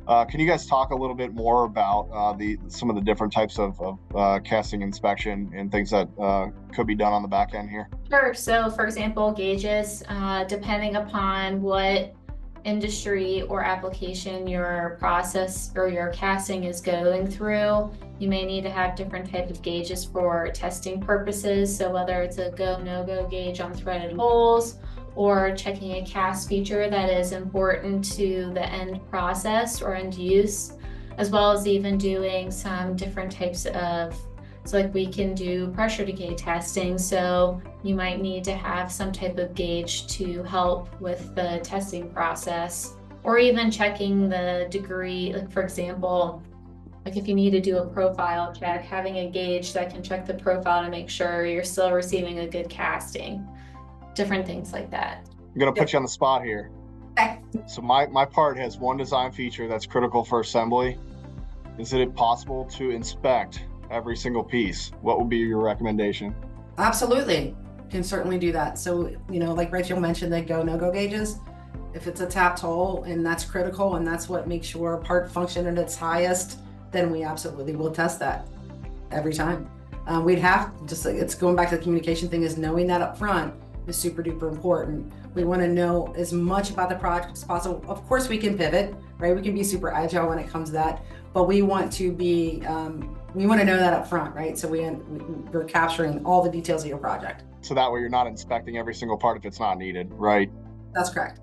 Can you guys talk a little bit more about some of the different types of casting inspection and things that could be done on the back end here? Sure. So, for example, gauges, depending upon what industry or application your process or your casting is going through, you may need to have different types of gauges for testing purposes. So, whether it's a go, no-go gauge on threaded holes or checking a cast feature that is important to the end process or end use, as well as even doing some different types of so like we can do pressure decay testing. So you might need to have some type of gauge to help with the testing process, or even checking the degree, like for example, like if you need to do a profile check, having a gauge that can check the profile to make sure you're still receiving a good casting, different things like that. I'm gonna put you on the spot here. Okay. So my part has one design feature that's critical for assembly. Is it possible to inspect every single piece? What would be your recommendation? Absolutely, can certainly do that. So, like Rachel mentioned, the go, no-go gauges. If it's a tapped hole and that's critical and that's what makes your part function at its highest, then we absolutely will test that every time. We'd have, just like it's going back to the communication thing, is knowing that up front is super duper important. We want to know as much about the project as possible. Of course, we can pivot, right? We can be super agile when it comes to that, but we want to be, we want to know that up front, right? So we're capturing all the details of your project. So that way you're not inspecting every single part if it's not needed, right? That's correct.